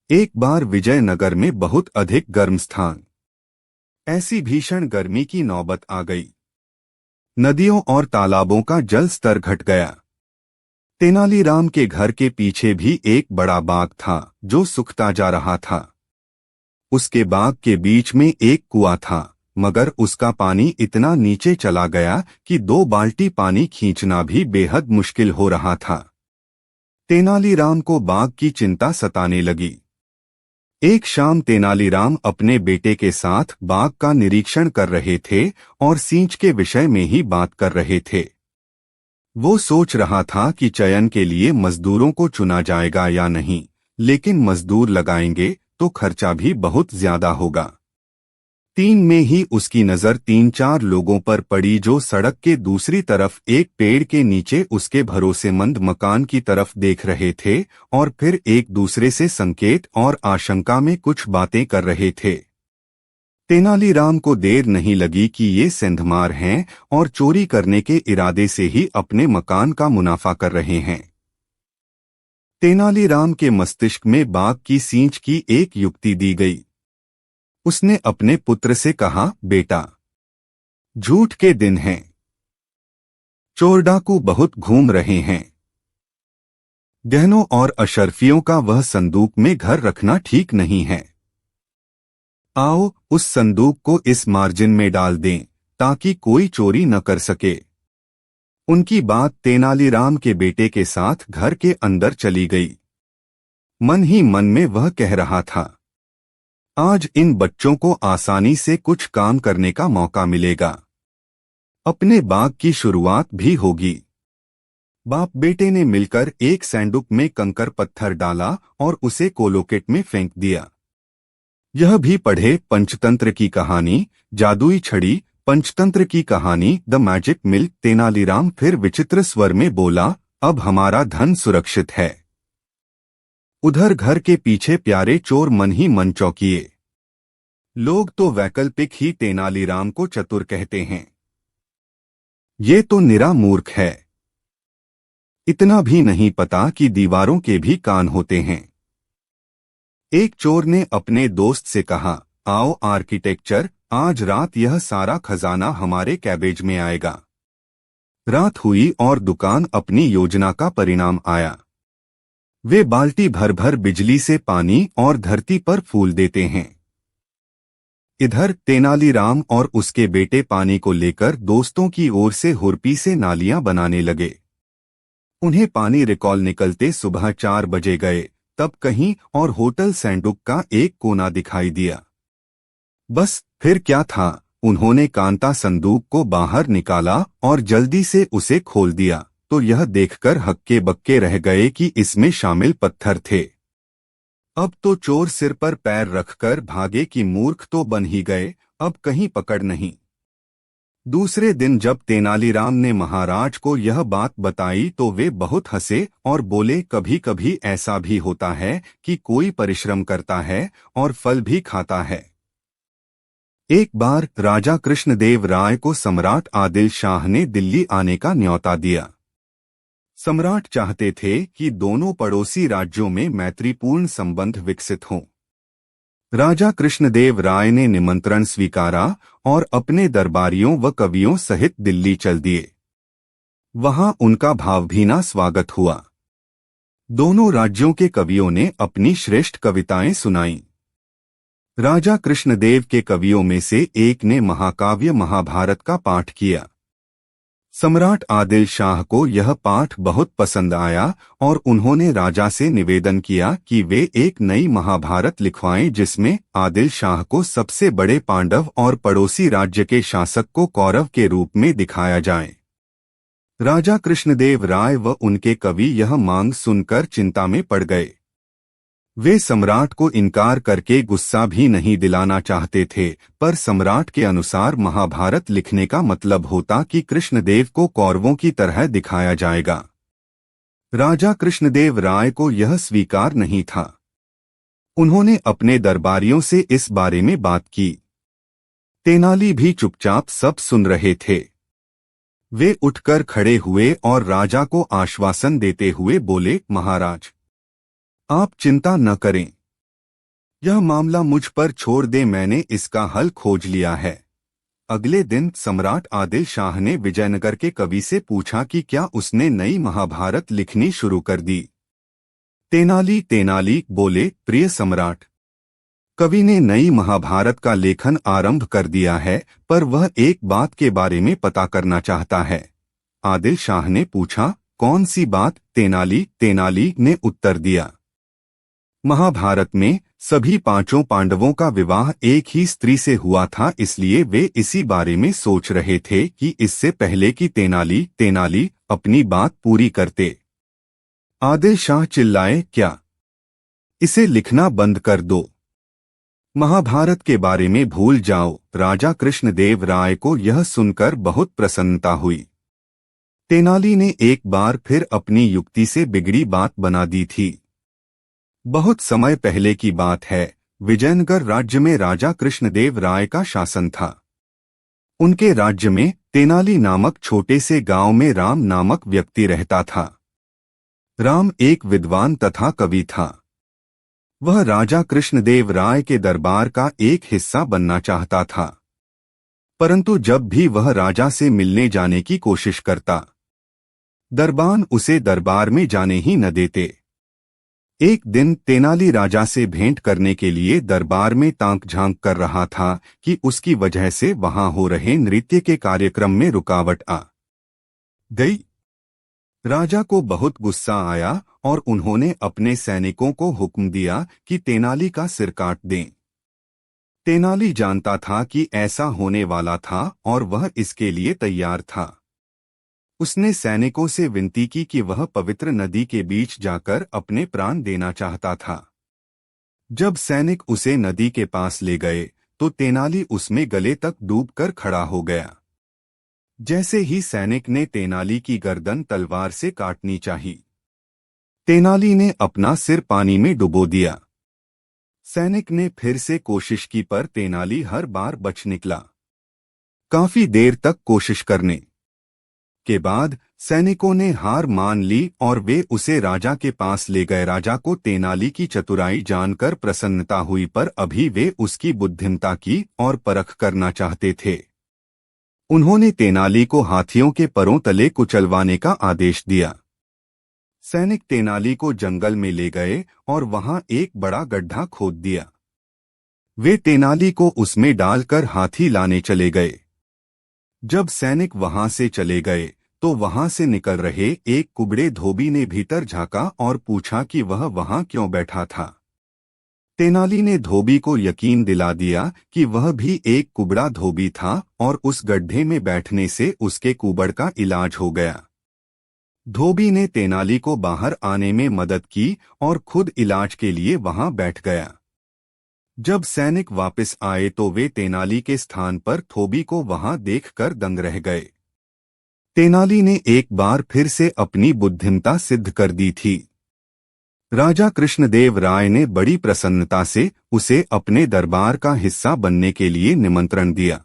एक बार विजयनगर में बहुत अधिक गर्म स्थान। ऐसी भीषण गर्मी की नौबत आ गई। नदियों और तालाबों का जल स्तर घट गया। तेनालीराम के घर के पीछे भी एक बड़ा बाग था जो सूखता जा रहा था। उसके बाग के बीच में एक कुआं था, मगर उसका पानी इतना नीचे चला गया कि 2 बाल्टी पानी खींचना भी बेहद मुश्किल हो रहा था। तेनालीराम को बाग की चिंता सताने लगी। एक शाम तेनालीराम अपने बेटे के साथ बाग का निरीक्षण कर रहे थे और सींच के विषय में ही बात कर रहे थे। वो सोच रहा था कि चयन के लिए मजदूरों को चुना जाएगा या नहीं, लेकिन मजदूर लगाएंगे तो खर्चा भी बहुत ज्यादा होगा। 3 में ही उसकी नजर 3-4 लोगों पर पड़ी जो सड़क के दूसरी तरफ एक पेड़ के नीचे उसके भरोसेमंद मकान की तरफ देख रहे थे और फिर एक दूसरे से संकेत और आशंका में कुछ बातें कर रहे थे। तेनालीराम को देर नहीं लगी कि ये सेंधमार हैं और चोरी करने के इरादे से ही अपने मकान का मुनाफा कर रहे हैं। तेनालीराम के मस्तिष्क में बाघ की सींच की एक युक्ति दी गई। उसने अपने पुत्र से कहा, बेटा, झूठ के दिन हैं। चोर डाकू बहुत घूम रहे हैं। गहनों और अशर्फियों का वह संदूक में घर रखना ठीक नहीं है। आओ उस संदूक को इस मार्जिन में डाल दें ताकि कोई चोरी न कर सके। उनकी बात तेनालीराम के बेटे के साथ घर के अंदर चली गई। मन ही मन में वह कह रहा था, आज इन बच्चों को आसानी से कुछ काम करने का मौका मिलेगा। अपने बाग की शुरुआत भी होगी। बाप बेटे ने मिलकर एक सैंडुक में कंकर पत्थर डाला और उसे कोलोकेट में फेंक दिया। यह भी पढ़े पंचतंत्र की कहानी, जादुई छड़ी, पंचतंत्र की कहानी द मैजिक मिल्क। तेनालीराम फिर विचित्र स्वर में बोला, अब हमारा धन सुरक्षित है। उधर घर के पीछे प्यारे चोर मन ही मन चौंकिए। लोग तो वैकल्पिक ही तेनालीराम को चतुर कहते हैं। ये तो निरा मूर्ख है। इतना भी नहीं पता कि दीवारों के भी कान होते हैं। एक चोर ने अपने दोस्त से कहा, आओ आर्किटेक्चर, आज रात यह सारा खजाना हमारे कैबेज में आएगा। रात हुई और दुकान अपनी योजना का परिणाम आया। वे बाल्टी भर भर बिजली से पानी और धरती पर फूल देते हैं। इधर तेनालीराम और उसके बेटे पानी को लेकर दोस्तों की ओर से हुरपी से नालियां बनाने लगे। उन्हें पानी रिकॉल निकलते सुबह 4 बजे गए, तब कहीं और होटल सैंडुक का एक कोना दिखाई दिया। बस फिर क्या था, उन्होंने कांता संदूक को बाहर निकाला और जल्दी से उसे खोल दिया तो यह देखकर हक्के बक्के रह गए कि इसमें शामिल पत्थर थे। अब तो चोर सिर पर पैर रखकर भागे कि मूर्ख तो बन ही गए, अब कहीं पकड़ नहीं। दूसरे दिन जब तेनालीराम ने महाराज को यह बात बताई तो वे बहुत हंसे और बोले, कभी कभी ऐसा भी होता है कि कोई परिश्रम करता है और फल भी खाता है। एक बार राजा कृष्णदेव राय को सम्राट आदिल शाह ने दिल्ली आने का न्योता दिया। सम्राट चाहते थे कि दोनों पड़ोसी राज्यों में मैत्रीपूर्ण संबंध विकसित हों। राजा कृष्णदेव राय ने निमंत्रण स्वीकारा और अपने दरबारियों व कवियों सहित दिल्ली चल दिए। वहां उनका भावभीना स्वागत हुआ। दोनों राज्यों के कवियों ने अपनी श्रेष्ठ कविताएं सुनाईं। राजा कृष्णदेव के कवियों में से एक ने महाकाव्य महाभारत का पाठ किया। सम्राट आदिल शाह को यह पाठ बहुत पसंद आया और उन्होंने राजा से निवेदन किया कि वे एक नई महाभारत लिखवाएं जिसमें आदिल शाह को सबसे बड़े पांडव और पड़ोसी राज्य के शासक को कौरव के रूप में दिखाया जाए। राजा कृष्णदेव राय व उनके कवि यह मांग सुनकर चिंता में पड़ गए। वे सम्राट को इनकार करके गुस्सा भी नहीं दिलाना चाहते थे, पर सम्राट के अनुसार महाभारत लिखने का मतलब होता कि कृष्णदेव को कौरवों की तरह दिखाया जाएगा। राजा कृष्णदेव राय को यह स्वीकार नहीं था। उन्होंने अपने दरबारियों से इस बारे में बात की। तेनाली भी चुपचाप सब सुन रहे थे। वे उठकर खड़े हुए और राजा को आश्वासन देते हुए बोले, महाराज, आप चिंता न करें। यह मामला मुझ पर छोड़ दे, मैंने इसका हल खोज लिया है। अगले दिन सम्राट आदिल शाह ने विजयनगर के कवि से पूछा कि क्या उसने नई महाभारत लिखनी शुरू कर दी। तेनाली बोले, प्रिय सम्राट, कवि ने नई महाभारत का लेखन आरंभ कर दिया है, पर वह एक बात के बारे में पता करना चाहता है। आदिल शाह ने पूछा, कौन सी बात? तेनाली ने उत्तर दिया, महाभारत में सभी पांचों पांडवों का विवाह एक ही स्त्री से हुआ था, इसलिए वे इसी बारे में सोच रहे थे कि इससे पहले कि तेनाली अपनी बात पूरी करते, आदिल शाह चिल्लाए, क्या? इसे लिखना बंद कर दो। महाभारत के बारे में भूल जाओ। राजा कृष्णदेव राय को यह सुनकर बहुत प्रसन्नता हुई। तेनाली ने एक बार फिर अपनी युक्ति से बिगड़ी बात बना दी थी। बहुत समय पहले की बात है, विजयनगर राज्य में राजा कृष्णदेव राय का शासन था। उनके राज्य में तेनाली नामक छोटे से गांव में राम नामक व्यक्ति रहता था। राम एक विद्वान तथा कवि था। वह राजा कृष्णदेव राय के दरबार का एक हिस्सा बनना चाहता था, परंतु जब भी वह राजा से मिलने जाने की कोशिश करता, दरबान उसे दरबार में जाने ही न देते। एक दिन तेनाली राजा से भेंट करने के लिए दरबार में ताक झांक कर रहा था कि उसकी वजह से वहां हो रहे नृत्य के कार्यक्रम में रुकावट आ गई। राजा को बहुत गुस्सा आया और उन्होंने अपने सैनिकों को हुक्म दिया कि तेनाली का सिर काट दें। तेनाली जानता था कि ऐसा होने वाला था और वह इसके लिए तैयार था। उसने सैनिकों से विनती की कि वह पवित्र नदी के बीच जाकर अपने प्राण देना चाहता था। जब सैनिक उसे नदी के पास ले गए तो तेनाली उसमें गले तक डूबकर खड़ा हो गया। जैसे ही सैनिक ने तेनाली की गर्दन तलवार से काटनी चाही, तेनाली ने अपना सिर पानी में डुबो दिया। सैनिक ने फिर से कोशिश की, पर तेनाली हर बार बच निकला। काफी देर तक कोशिश करने के बाद सैनिकों ने हार मान ली और वे उसे राजा के पास ले गए। राजा को तेनाली की चतुराई जानकर प्रसन्नता हुई, पर अभी वे उसकी बुद्धिमत्ता की और परख करना चाहते थे। उन्होंने तेनाली को हाथियों के परों तले कुचलवाने का आदेश दिया। सैनिक तेनाली को जंगल में ले गए और वहां एक बड़ा गड्ढा खोद दिया। वे तेनाली को उसमें डालकर हाथी लाने चले गए। जब सैनिक वहां से चले गए तो वहां से निकल रहे एक कुबड़े धोबी ने भीतर झांका और पूछा कि वह वहां क्यों बैठा था। तेनाली ने धोबी को यकीन दिला दिया कि वह भी एक कुबड़ा धोबी था और उस गड्ढे में बैठने से उसके कुबड़ का इलाज हो गया। धोबी ने तेनाली को बाहर आने में मदद की और खुद इलाज के लिए वहां बैठ गया। जब सैनिक वापस आए तो वे तेनाली के स्थान पर धोबी को वहां देखकर दंग रह गए। तेनाली ने एक बार फिर से अपनी बुद्धिमत्ता सिद्ध कर दी थी। राजा कृष्णदेव राय ने बड़ी प्रसन्नता से उसे अपने दरबार का हिस्सा बनने के लिए निमंत्रण दिया।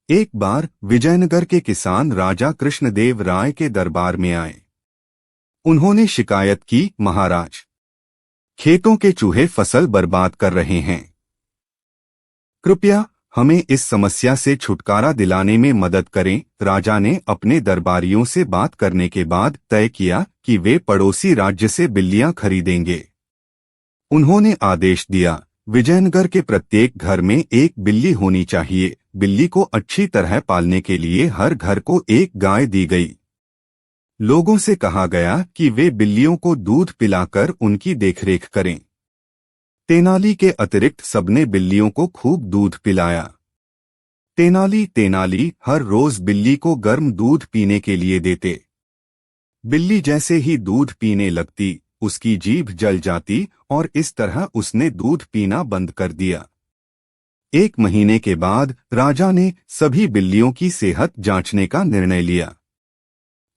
एक बार विजयनगर के किसान राजा कृष्णदेव राय के दरबार में आए। उन्होंने शिकायत की, महाराज, खेतों के चूहे फसल बर्बाद कर रहे हैं। कृपया हमें इस समस्या से छुटकारा दिलाने में मदद करें। राजा ने अपने दरबारियों से बात करने के बाद तय किया कि वे पड़ोसी राज्य से बिल्लियां खरीदेंगे। उन्होंने आदेश दिया, विजयनगर के प्रत्येक घर में एक बिल्ली होनी चाहिए। बिल्ली को अच्छी तरह पालने के लिए हर घर को एक गाय दी गई। लोगों से कहा गया कि वे बिल्लियों को दूध पिलाकर उनकी देखरेख करें। तेनाली के अतिरिक्त सबने बिल्लियों को खूब दूध पिलाया। तेनाली हर रोज बिल्ली को गर्म दूध पीने के लिए देते। बिल्ली जैसे ही दूध पीने लगती, उसकी जीभ जल जाती और इस तरह उसने दूध पीना बंद कर दिया। एक महीने के बाद राजा ने सभी बिल्लियों की सेहत जांचने का निर्णय लिया।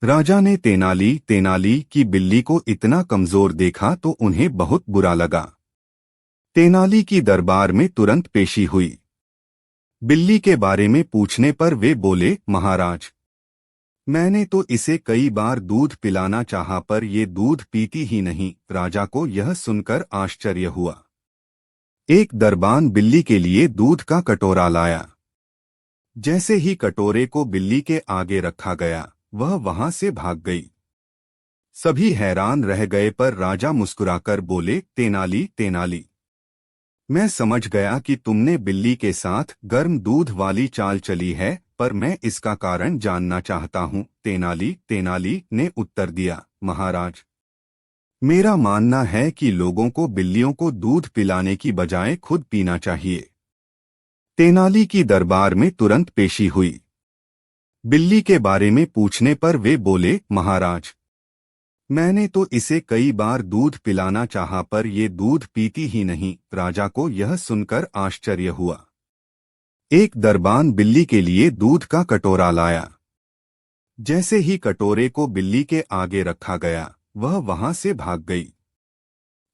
राजा ने तेनाली की बिल्ली को इतना कमजोर देखा तो उन्हें बहुत बुरा लगा। तेनाली की दरबार में तुरंत पेशी हुई। बिल्ली के बारे में पूछने पर वे बोले, महाराज, मैंने तो इसे कई बार दूध पिलाना चाहा पर ये दूध पीती ही नहीं। राजा को यह सुनकर आश्चर्य हुआ। एक दरबान बिल्ली के लिए दूध का कटोरा लाया। जैसे ही कटोरे को बिल्ली के आगे रखा गया, वह वहां से भाग गई। सभी हैरान रह गए, पर राजा मुस्कुराकर बोले, तेनाली तेनाली, मैं समझ गया कि तुमने बिल्ली के साथ गर्म दूध वाली चाल चली है, पर मैं इसका कारण जानना चाहता हूँ। तेनाली तेनाली ने उत्तर दिया, महाराज, मेरा मानना है कि लोगों को बिल्लियों को दूध पिलाने की बजाय खुद पीना चाहिए। तेनाली की दरबार में तुरंत पेशी हुई। बिल्ली के बारे में पूछने पर वे बोले, महाराज, मैंने तो इसे कई बार दूध पिलाना चाहा, पर ये दूध पीती ही नहीं। राजा को यह सुनकर आश्चर्य हुआ। एक दरबान बिल्ली के लिए दूध का कटोरा लाया। जैसे ही कटोरे को बिल्ली के आगे रखा गया, वह वहां से भाग गई।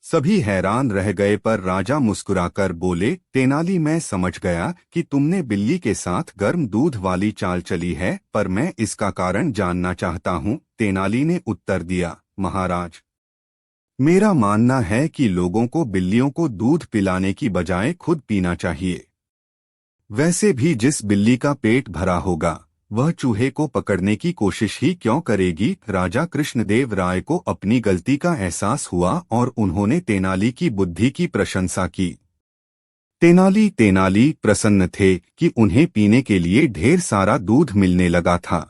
सभी हैरान रह गए, पर राजा मुस्कुराकर बोले, तेनाली, मैं समझ गया कि तुमने बिल्ली के साथ गर्म दूध वाली चाल चली है, पर मैं इसका कारण जानना चाहता हूँ। तेनाली ने उत्तर दिया, महाराज, मेरा मानना है कि लोगों को बिल्लियों को दूध पिलाने की बजाय खुद पीना चाहिए। वैसे भी जिस बिल्ली का पेट भरा होगा, वह चूहे को पकड़ने की कोशिश ही क्यों करेगी। राजा कृष्णदेव राय को अपनी गलती का एहसास हुआ और उन्होंने तेनाली की बुद्धि की प्रशंसा की। तेनाली प्रसन्न थे कि उन्हें पीने के लिए ढेर सारा दूध मिलने लगा था।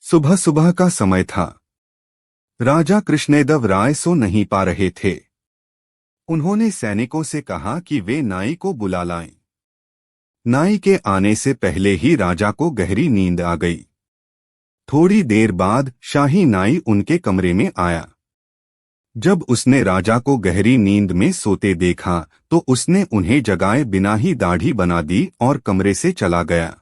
सुबह सुबह का समय था। राजा कृष्णदेव राय सो नहीं पा रहे थे। उन्होंने सैनिकों से कहा कि वे नाई को बुला लाएं। नाई के आने से पहले ही राजा को गहरी नींद आ गई। थोड़ी देर बाद शाही नाई उनके कमरे में आया। जब उसने राजा को गहरी नींद में सोते देखा, तो उसने उन्हें जगाए बिना ही दाढ़ी बना दी और कमरे से चला गया।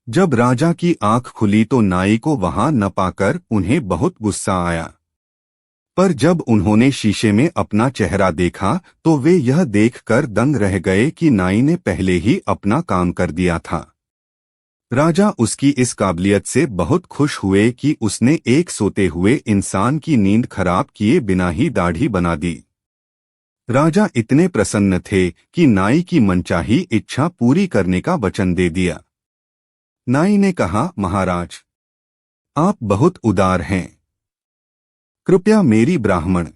जब राजा की आंख खुली तो नाई को वहां न पाकर उन्हें बहुत गुस्सा आया। पर जब उन्होंने शीशे में अपना चेहरा देखा, तो वे यह देखकर दंग रह गए कि नाई ने पहले ही अपना काम कर दिया था। राजा उसकी इस काबिलियत से बहुत खुश हुए कि उसने एक सोते हुए इंसान की नींद खराब किए बिना ही दाढ़ी बना दी। राजा इतने प्रसन्न थे कि नाई की मनचाही इच्छा पूरी करने का वचन दे दिया। नाई ने कहा, महाराज, आप बहुत उदार हैं। कृपया मेरी ब्राह्मण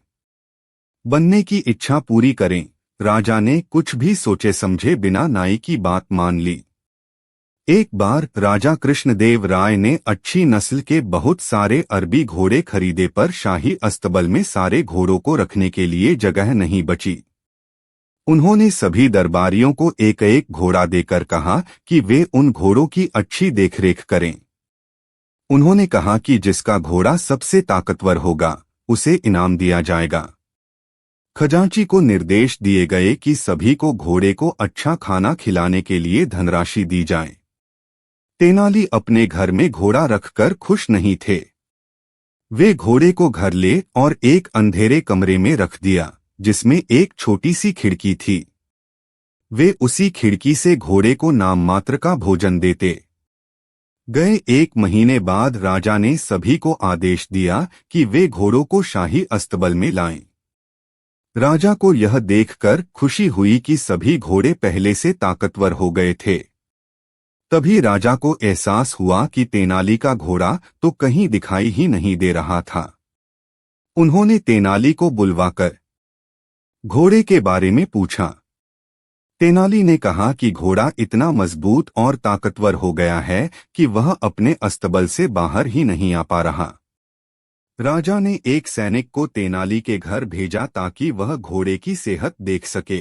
बनने की इच्छा पूरी करें। राजा ने कुछ भी सोचे समझे बिना नाई की बात मान ली। एक बार राजा कृष्णदेव राय ने अच्छी नस्ल के बहुत सारे अरबी घोड़े खरीदे, पर शाही अस्तबल में सारे घोड़ों को रखने के लिए जगह नहीं बची। उन्होंने सभी दरबारियों को एक एक घोड़ा देकर कहा कि वे उन घोड़ों की अच्छी देखरेख करें। उन्होंने कहा कि जिसका घोड़ा सबसे ताकतवर होगा, उसे इनाम दिया जाएगा। खजांची को निर्देश दिए गए कि सभी को घोड़े को अच्छा खाना खिलाने के लिए धनराशि दी जाए। तेनाली अपने घर में घोड़ा रखकर खुश नहीं थे। वे घोड़े को घर ले और एक अंधेरे कमरे में रख दिया, जिसमें एक छोटी सी खिड़की थी। वे उसी खिड़की से घोड़े को नाम मात्र का भोजन देते। गए 1 महीने बाद राजा ने सभी को आदेश दिया कि वे घोड़ों को शाही अस्तबल में लाएं। राजा को यह देखकर खुशी हुई कि सभी घोड़े पहले से ताकतवर हो गए थे। तभी राजा को एहसास हुआ कि तेनाली का घोड़ा तो कहीं दिखाई ही नहीं दे रहा था। उन्होंने तेनाली को बुलवाकर घोड़े के बारे में पूछा। तेनाली ने कहा कि घोड़ा इतना मजबूत और ताकतवर हो गया है कि वह अपने अस्तबल से बाहर ही नहीं आ पा रहा। राजा ने एक सैनिक को तेनाली के घर भेजा ताकि वह घोड़े की सेहत देख सके।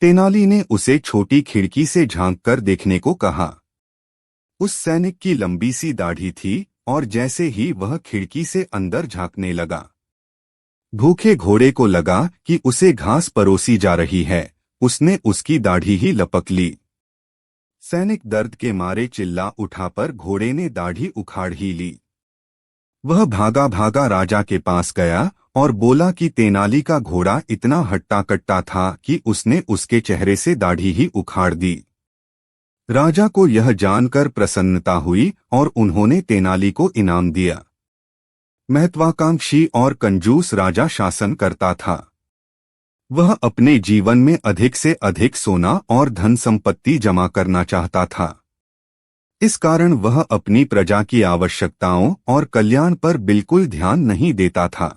तेनाली ने उसे छोटी खिड़की से झांककर देखने को कहा। उस सैनिक की लंबी सी दाढ़ी थी और जैसे ही वह खिड़की से अंदर झांकने लगा, भूखे घोड़े को लगा कि उसे घास परोसी जा रही है। उसने उसकी दाढ़ी ही लपक ली। सैनिक दर्द के मारे चिल्ला उठा, पर घोड़े ने दाढ़ी उखाड़ ही ली। वह भागा भागा राजा के पास गया और बोला कि तेनाली का घोड़ा इतना हट्टा कट्टा था कि उसने उसके चेहरे से दाढ़ी ही उखाड़ दी। राजा को यह जानकर प्रसन्नता हुई और उन्होंने तेनाली को इनाम दिया। महत्वाकांक्षी और कंजूस राजा शासन करता था। वह अपने जीवन में अधिक से अधिक सोना और धन संपत्ति जमा करना चाहता था। इस कारण वह अपनी प्रजा की आवश्यकताओं और कल्याण पर बिल्कुल ध्यान नहीं देता था।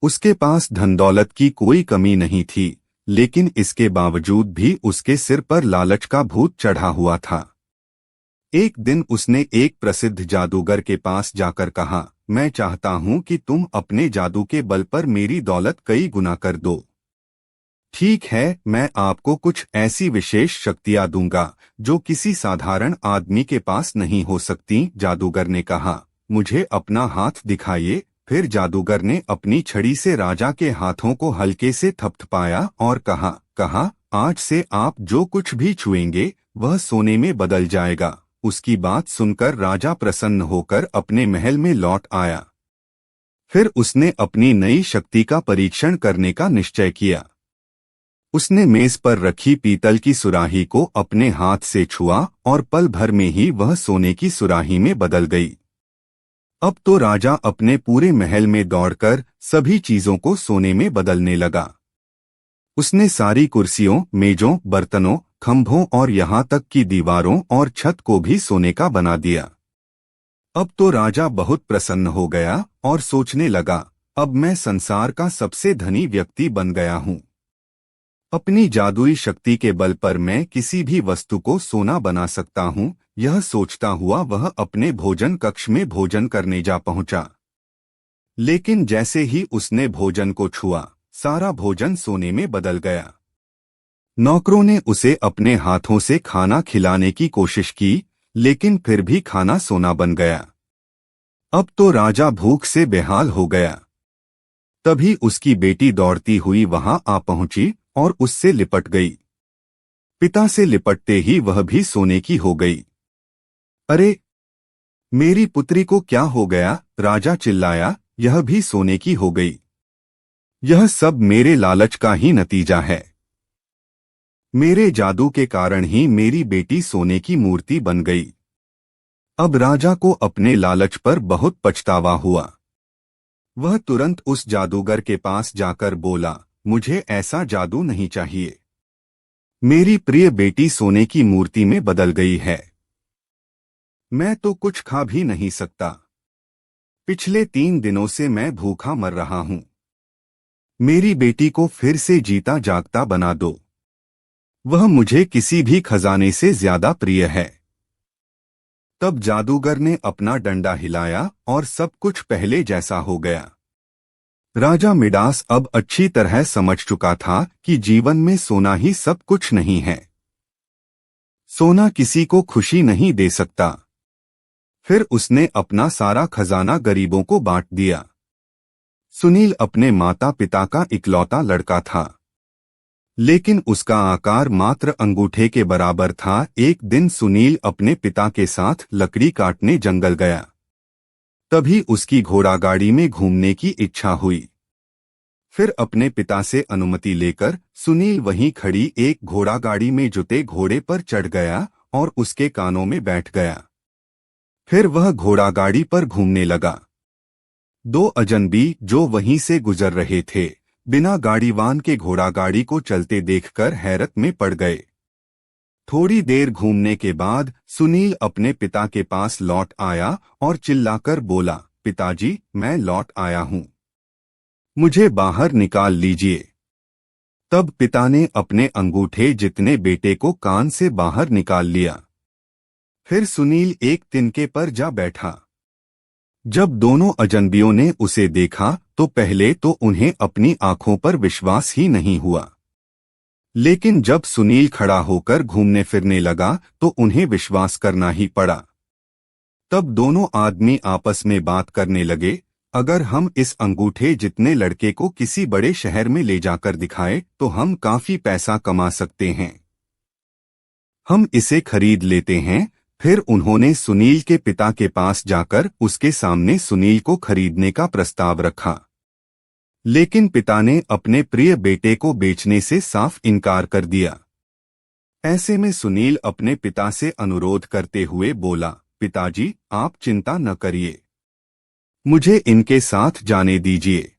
उसके पास धन दौलत की कोई कमी नहीं थी, लेकिन इसके बावजूद भी उसके सिर पर लालच का भूत चढ़ा हुआ था। एक दिन उसने एक प्रसिद्ध जादूगर के पास जाकर कहा, मैं चाहता हूं कि तुम अपने जादू के बल पर मेरी दौलत कई गुना कर दो। ठीक है, मैं आपको कुछ ऐसी विशेष शक्तियां दूंगा जो किसी साधारण आदमी के पास नहीं हो सकती। जादूगर ने कहा, मुझे अपना हाथ दिखाइए। फिर जादूगर ने अपनी छड़ी से राजा के हाथों को हल्के से थपथपाया और कहा, आज से आप जो कुछ भी छुएंगे वह सोने में बदल जाएगा। उसकी बात सुनकर राजा प्रसन्न होकर अपने महल में लौट आया। फिर उसने अपनी नई शक्ति का परीक्षण करने का निश्चय किया। उसने मेज पर रखी पीतल की सुराही को अपने हाथ से छुआ और पल भर में ही वह सोने की सुराही में बदल गई। अब तो राजा अपने पूरे महल में दौड़कर सभी चीजों को सोने में बदलने लगा। उसने सारी कुर्सियों, मेजों, बर्तनों, खंभों और यहाँ तक कि दीवारों और छत को भी सोने का बना दिया। अब तो राजा बहुत प्रसन्न हो गया और सोचने लगा, अब मैं संसार का सबसे धनी व्यक्ति बन गया हूँ। अपनी जादुई शक्ति के बल पर मैं किसी भी वस्तु को सोना बना सकता हूँ। यह सोचता हुआ वह अपने भोजन कक्ष में भोजन करने जा पहुंचा। लेकिन जैसे ही उसने भोजन को छुआ, सारा भोजन सोने में बदल गया। नौकरों ने उसे अपने हाथों से खाना खिलाने की कोशिश की, लेकिन फिर भी खाना सोना बन गया। अब तो राजा भूख से बेहाल हो गया। तभी उसकी बेटी दौड़ती हुई वहां आ पहुंची और उससे लिपट गई। पिता से लिपटते ही वह भी सोने की हो गई। अरे, मेरी पुत्री को क्या हो गया? राजा चिल्लाया, यह भी सोने की हो गई। यह सब मेरे लालच का ही नतीजा है। मेरे जादू के कारण ही मेरी बेटी सोने की मूर्ति बन गई। अब राजा को अपने लालच पर बहुत पछतावा हुआ। वह तुरंत उस जादूगर के पास जाकर बोला, मुझे ऐसा जादू नहीं चाहिए। मेरी प्रिय बेटी सोने की मूर्ति में बदल गई है। मैं तो कुछ खा भी नहीं सकता। पिछले 3 दिनों से मैं भूखा मर रहा हूं। मेरी बेटी को फिर से जीता जागता बना दो। वह मुझे किसी भी खजाने से ज्यादा प्रिय है। तब जादूगर ने अपना डंडा हिलाया और सब कुछ पहले जैसा हो गया। राजा मिडास अब अच्छी तरह समझ चुका था कि जीवन में सोना ही सब कुछ नहीं है। सोना किसी को खुशी नहीं दे सकता। फिर उसने अपना सारा खजाना गरीबों को बांट दिया। सुनील अपने माता पिता का इकलौता लड़का था, लेकिन उसका आकार मात्र अंगूठे के बराबर था। एक दिन सुनील अपने पिता के साथ लकड़ी काटने जंगल गया। तभी उसकी घोड़ागाड़ी में घूमने की इच्छा हुई। फिर अपने पिता से अनुमति लेकर सुनील वहीं खड़ी एक घोड़ागाड़ी में जुते घोड़े पर चढ़ गया और उसके कानों में बैठ गया। फिर वह घोड़ागाड़ी पर घूमने लगा। 2 अजनबी जो वहीं से गुजर रहे थे, बिना गाड़ीवान के घोड़ागाड़ी को चलते देखकर हैरत में पड़ गए। थोड़ी देर घूमने के बाद सुनील अपने पिता के पास लौट आया और चिल्लाकर बोला, पिताजी, मैं लौट आया हूं। मुझे बाहर निकाल लीजिए। तब पिता ने अपने अंगूठे जितने बेटे को कान से बाहर निकाल लिया। फिर सुनील एक तिनके पर जा बैठा। जब दोनों अजनबियों ने उसे देखा तो पहले तो उन्हें अपनी आंखों पर विश्वास ही नहीं हुआ, लेकिन जब सुनील खड़ा होकर घूमने फिरने लगा तो उन्हें विश्वास करना ही पड़ा। तब दोनों आदमी आपस में बात करने लगे, अगर हम इस अंगूठे जितने लड़के को किसी बड़े शहर में ले जाकर दिखाए तो हम काफी पैसा कमा सकते हैं। हम इसे खरीद लेते हैं। फिर उन्होंने सुनील के पिता के पास जाकर उसके सामने सुनील को खरीदने का प्रस्ताव रखा, लेकिन पिता ने अपने प्रिय बेटे को बेचने से साफ इनकार कर दिया। ऐसे में सुनील अपने पिता से अनुरोध करते हुए बोला, पिताजी, आप चिंता न करिए, मुझे इनके साथ जाने दीजिए।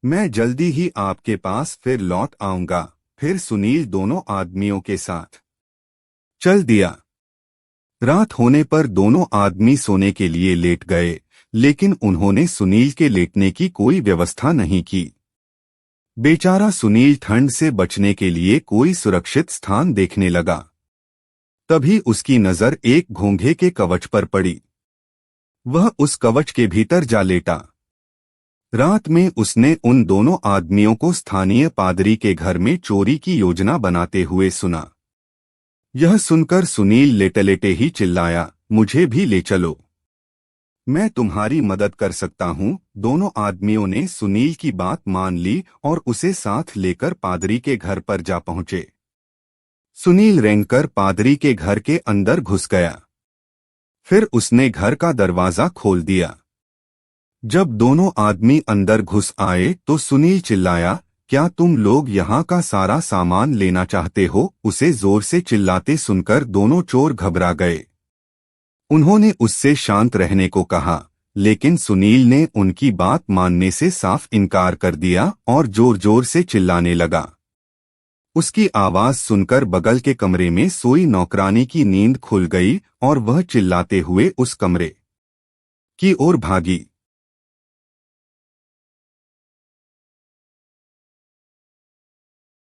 मैं जल्दी ही आपके पास फिर लौट आऊंगा। फिर सुनील दोनों आदमियों के साथ चल दिया। रात होने पर दोनों आदमी सोने के लिए लेट गए, लेकिन उन्होंने सुनील के लेटने की कोई व्यवस्था नहीं की। बेचारा सुनील ठंड से बचने के लिए कोई सुरक्षित स्थान देखने लगा। तभी उसकी नजर एक घोंघे के कवच पर पड़ी। वह उस कवच के भीतर जा लेटा। रात में उसने उन दोनों आदमियों को स्थानीय पादरी के घर में चोरी की योजना बनाते हुए सुना। यह सुनकर सुनील लेटे लेटे ही चिल्लाया, मुझे भी ले चलो, मैं तुम्हारी मदद कर सकता हूँ। दोनों आदमियों ने सुनील की बात मान ली और उसे साथ लेकर पादरी के घर पर जा पहुंचे। सुनील रेंगकर पादरी के घर के अंदर घुस गया। फिर उसने घर का दरवाजा खोल दिया। जब दोनों आदमी अंदर घुस आए तो सुनील चिल्लाया, क्या तुम लोग यहाँ का सारा सामान लेना चाहते हो? उसे जोर से चिल्लाते सुनकर दोनों चोर घबरा गए। उन्होंने उससे शांत रहने को कहा, लेकिन सुनील ने उनकी बात मानने से साफ इनकार कर दिया और जोर जोर से चिल्लाने लगा। उसकी आवाज सुनकर बगल के कमरे में सोई नौकरानी की नींद खुल गई और वह चिल्लाते हुए उस कमरे की ओर भागी।